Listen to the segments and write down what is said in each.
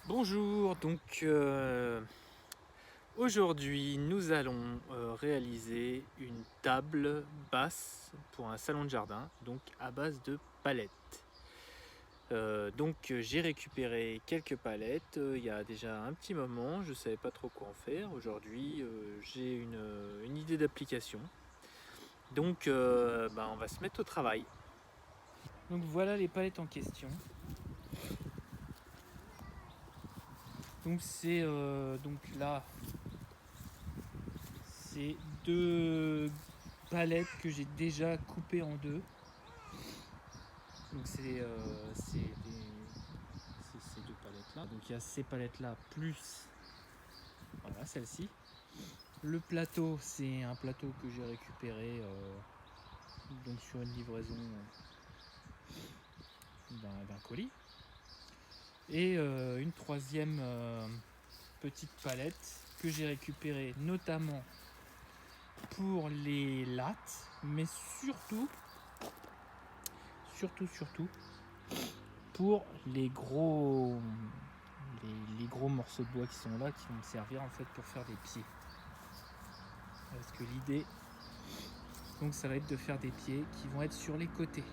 Bonjour, aujourd'hui nous allons réaliser une table basse pour un salon de jardin, donc à base de palettes. J'ai récupéré quelques palettes il y a déjà un petit moment, je ne savais pas trop quoi en faire. Aujourd'hui j'ai une idée d'application, on va se mettre au travail. Donc voilà les palettes en question. Donc c'est là, c'est deux palettes que j'ai déjà coupées en deux. Donc c'est ces deux palettes là. Donc il y a ces palettes là plus voilà celle-ci. Le plateau, c'est un plateau que j'ai récupéré donc sur une livraison d'un colis. Et une troisième petite palette que j'ai récupérée notamment pour les lattes, mais surtout pour les gros morceaux de bois qui sont là, qui vont me servir en fait pour faire des pieds. Parce que l'idée, donc ça va être de faire des pieds qui vont être sur les côtés.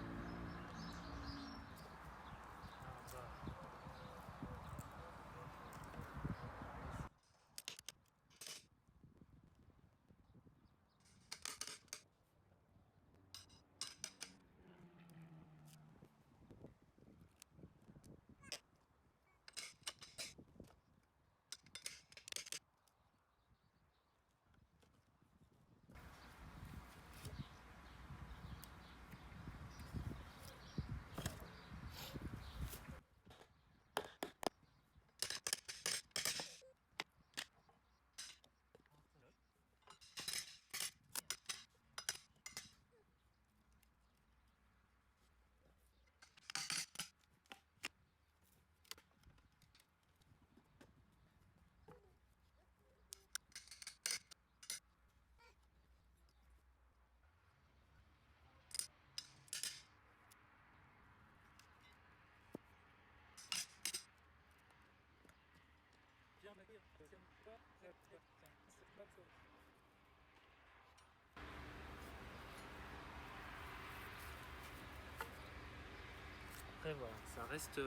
Après voilà, ça reste et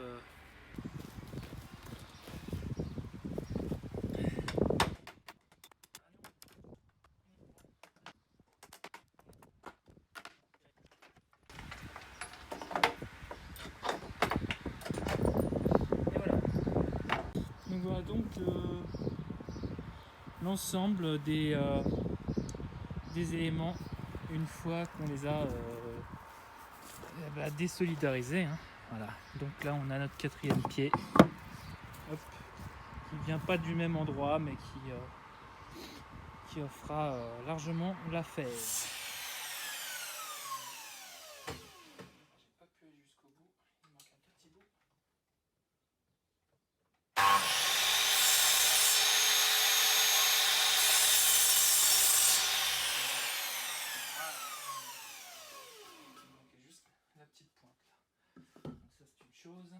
voilà. Donc voilà l'ensemble des éléments une fois qu'on les a désolidarisés. Hein. Voilà. Donc là on a notre quatrième pied. Hop. Qui vient pas du même endroit mais qui fera largement l'affaire. J'ai pas pu aller jusqu'au bout, il manque un petit bout. Il manquait juste la petite pointe là. Donc ça c'est une chose.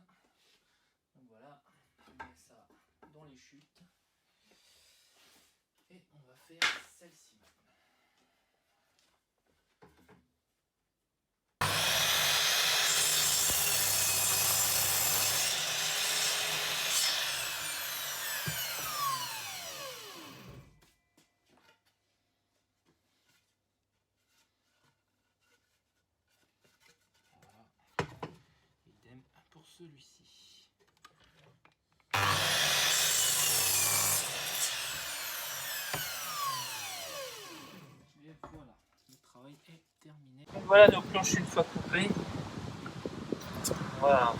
Donc voilà, on met ça dans les chutes. Et on va faire celle-ci maintenant. Voilà. Idem pour celui-ci. Et voilà, le travail est terminé. Donc voilà nos planches une fois coupées. Voilà.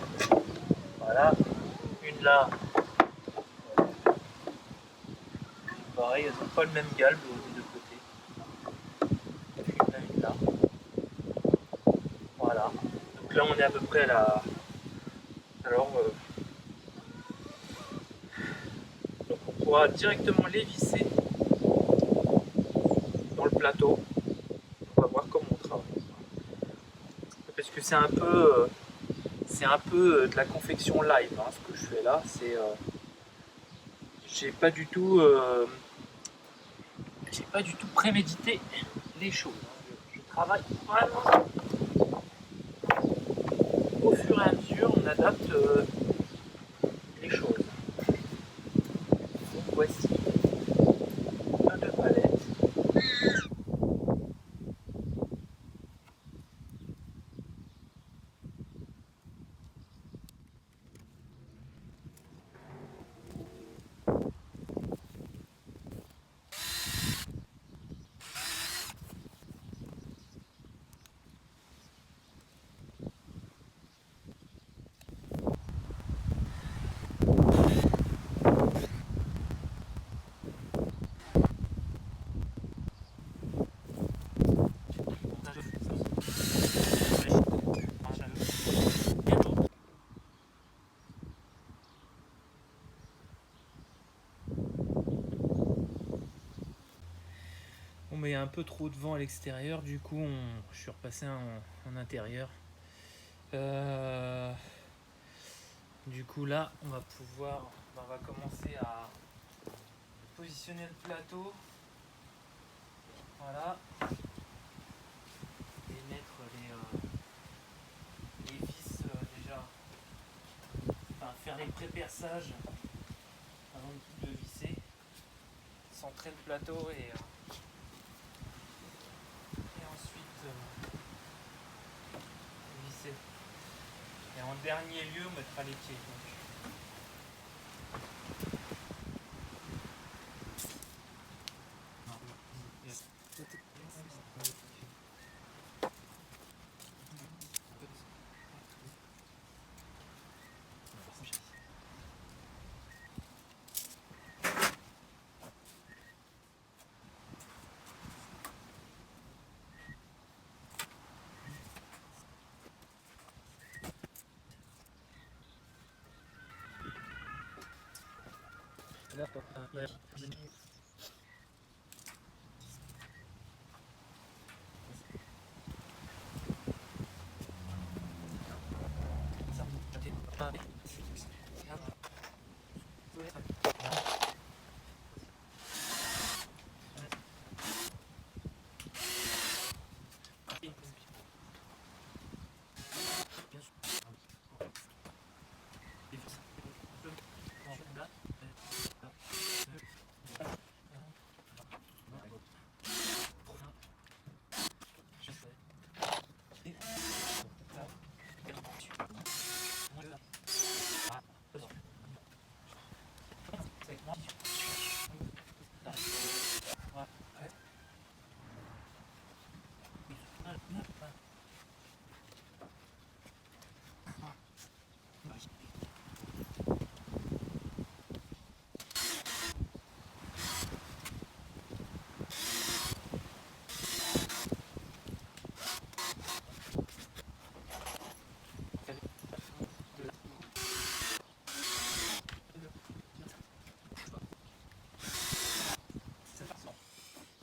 Voilà. Une là. Pareil, elles n'ont pas le même galbe des deux côtés. Une là. Voilà. Donc là on est à peu près à la. Alors donc on pourra directement les visser dans le plateau. On va voir comment on travaille. Parce que c'est un peu de la confection live, hein, ce que je fais là, j'ai pas du tout prémédité les choses. Je travaille vraiment au fur et à mesure, on adapte les choses. Donc voici un de palette. On met un peu trop de vent à l'extérieur, du coup je suis repassé en intérieur. Du coup là on va commencer à positionner le plateau, voilà, et mettre les vis déjà, enfin faire les pré-perçages avant de visser, centrer le plateau et ensuite visser. Et en dernier lieu on mettra les pieds.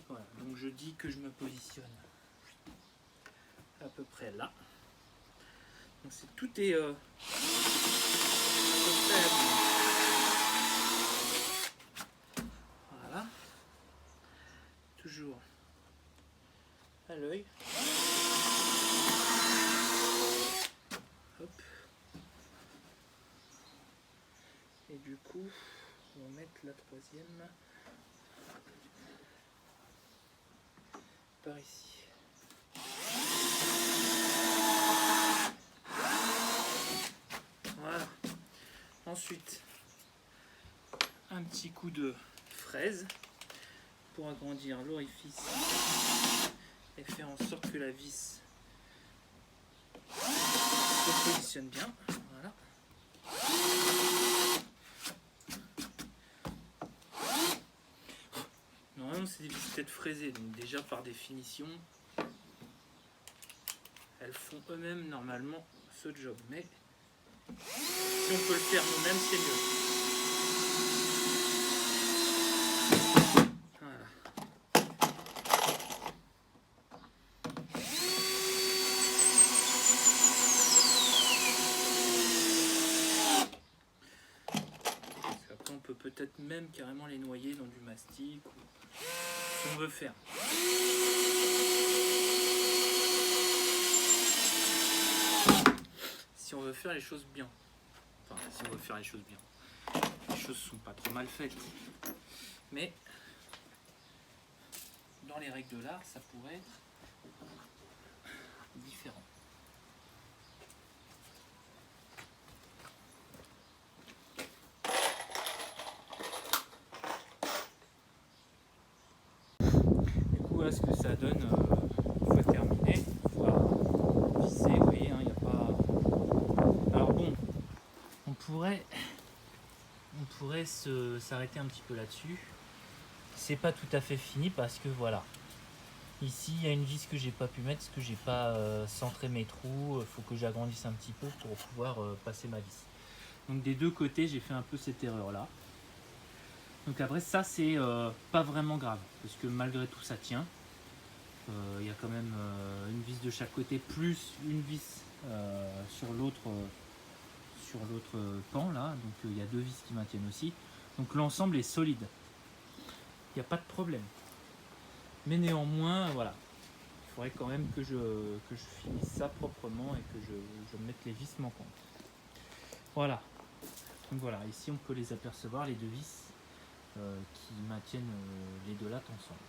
Voilà, donc je dis que je me positionne à peu près là. Donc tout est à peu près. Voilà. Toujours à l'œil. Hop. Et du coup, on va mettre la troisième par ici. Voilà. Ensuite, un petit coup de fraise pour agrandir l'orifice et faire en sorte que la vis se positionne bien. Voilà. Normalement c'est des vis peut-être fraisées, donc déjà par définition elles font eux-mêmes normalement ce job, mais si on peut le faire nous-mêmes c'est mieux. Voilà. Après on peut peut-être même carrément les noyer dans du mastic, si on veut faire. Si on veut faire les choses bien. Enfin, si on veut faire les choses bien. Les choses sont pas trop mal faites. Mais dans les règles de l'art, ça pourrait être différent. Du coup, voilà ce que ça donne une fois terminé. Voilà. Visser, vous voyez, il n'y a pas. Alors bon, on pourrait s'arrêter un petit peu là-dessus. C'est pas tout à fait fini parce que voilà. Ici, il y a une vis que j'ai pas pu mettre parce que j'ai pas centré mes trous. Il faut que j'agrandisse un petit peu pour pouvoir passer ma vis. Donc des deux côtés, j'ai fait un peu cette erreur-là. Donc après, ça, c'est pas vraiment grave parce que malgré tout, ça tient. Il y a quand même une vis de chaque côté plus une vis sur l'autre pan là. Donc il y a deux vis qui maintiennent aussi. Donc l'ensemble est solide. Il n'y a pas de problème. Mais néanmoins, voilà. Il faudrait quand même que je finisse ça proprement et que je mette les vis manquantes. Voilà. Donc voilà, ici on peut les apercevoir, les deux vis qui maintiennent les deux lattes ensemble.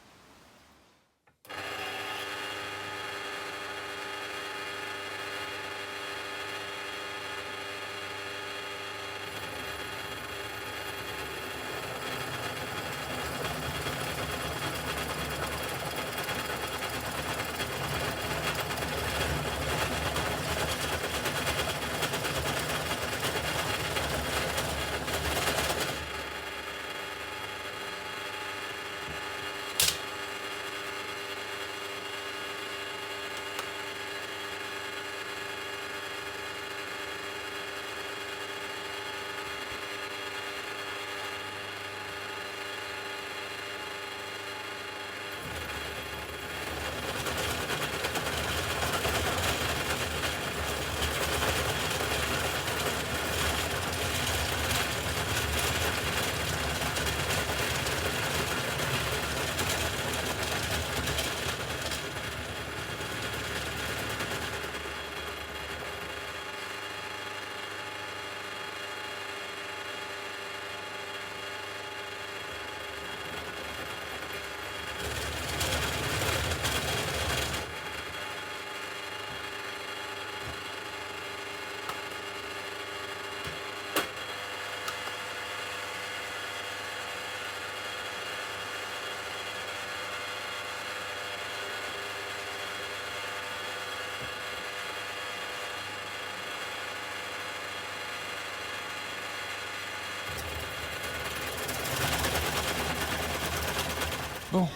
Bon,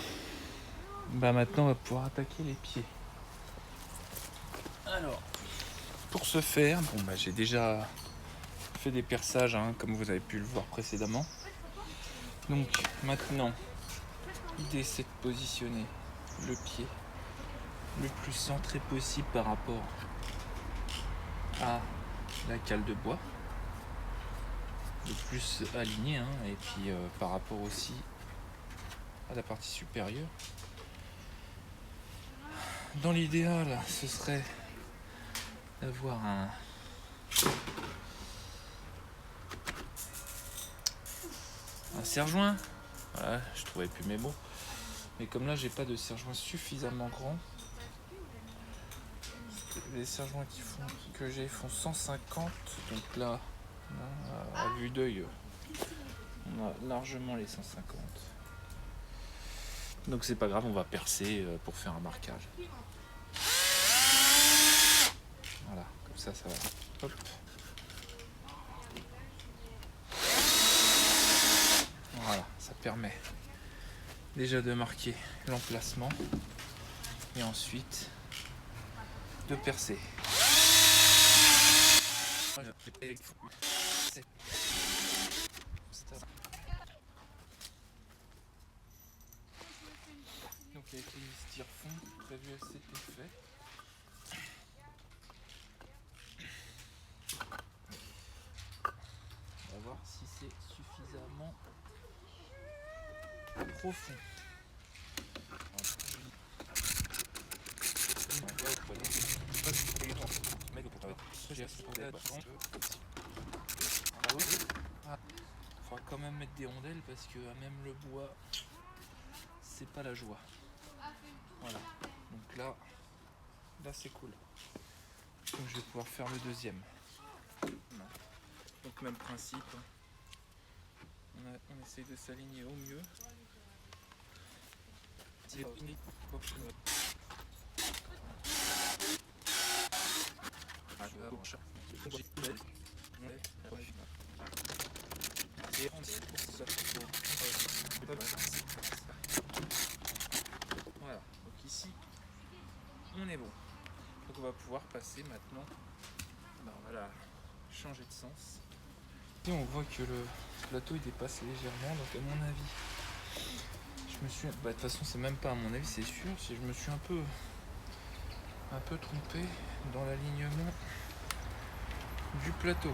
bah maintenant on va pouvoir attaquer les pieds. Alors, pour ce faire, bon bah j'ai déjà fait des perçages, hein, comme vous avez pu le voir précédemment. Donc maintenant, l'idée c'est de positionner le pied le plus centré possible par rapport à la cale de bois, le plus aligné, hein, et puis par rapport aussi à la partie supérieure. Dans l'idéal, ce serait d'avoir un serre-joint. Voilà, je trouvais plus mes mots. Mais comme là, j'ai pas de serre-joint suffisamment grand. Les serre-joints que j'ai font 150. Donc là, à vue d'œil, on a largement les 150. Donc c'est pas grave, on va percer pour faire un marquage. Voilà, comme ça va. Hop. Voilà, ça permet déjà de marquer l'emplacement et ensuite de percer. Donc avec les styrofoam prévu à cet effet. On va voir si c'est suffisamment profond. Il faudra quand même mettre des rondelles parce que même le bois, c'est pas la joie. Voilà. Donc là c'est cool. Donc je vais pouvoir faire le deuxième. Donc même principe. On essaye de s'aligner au mieux. Voilà, donc ici on est bon. Donc on va pouvoir passer maintenant. Voilà, changer de sens. Et on voit que le plateau il dépasse légèrement, donc à mon avis, je me suis. De toute façon, c'est même pas à mon avis, c'est sûr. Si je me suis un peu trompé dans l'alignement du plateau.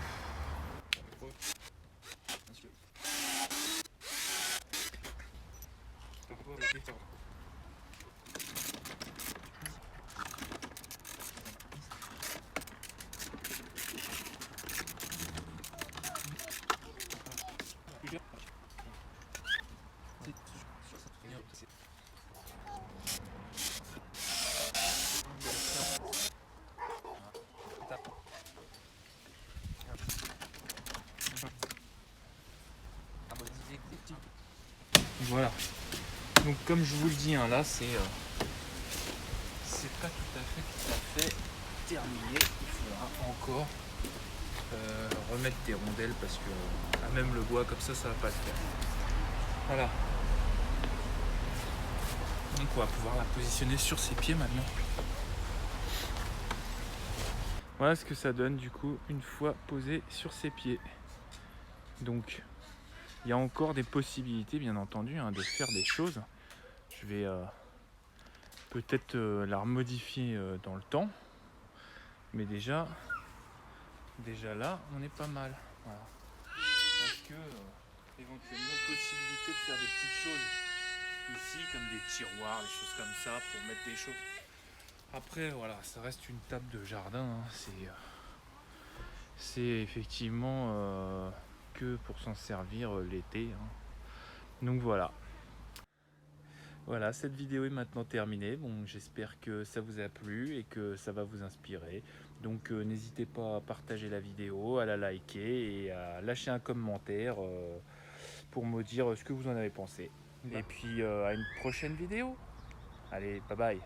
Voilà. Donc comme je vous le dis, là c'est pas tout à fait terminé. Il faudra encore remettre des rondelles parce que même le bois comme ça va pas le faire. Voilà. Donc on va pouvoir la positionner sur ses pieds maintenant. Voilà ce que ça donne du coup une fois posée sur ses pieds. Donc il y a encore des possibilités bien entendu de faire des choses. Je vais peut-être la remodifier dans le temps. Mais déjà là on est pas mal. Voilà. Parce que éventuellement possibilité de faire des petites choses ici comme des tiroirs, des choses comme ça pour mettre des choses. Après voilà, ça reste une table de jardin, c'est effectivement que pour s'en servir l'été. Donc voilà. Voilà, cette vidéo est maintenant terminée. Bon, j'espère que ça vous a plu et que ça va vous inspirer. Donc n'hésitez pas à partager la vidéo, à la liker et à lâcher un commentaire pour me dire ce que vous en avez pensé. Et puis à une prochaine vidéo. Allez, bye bye.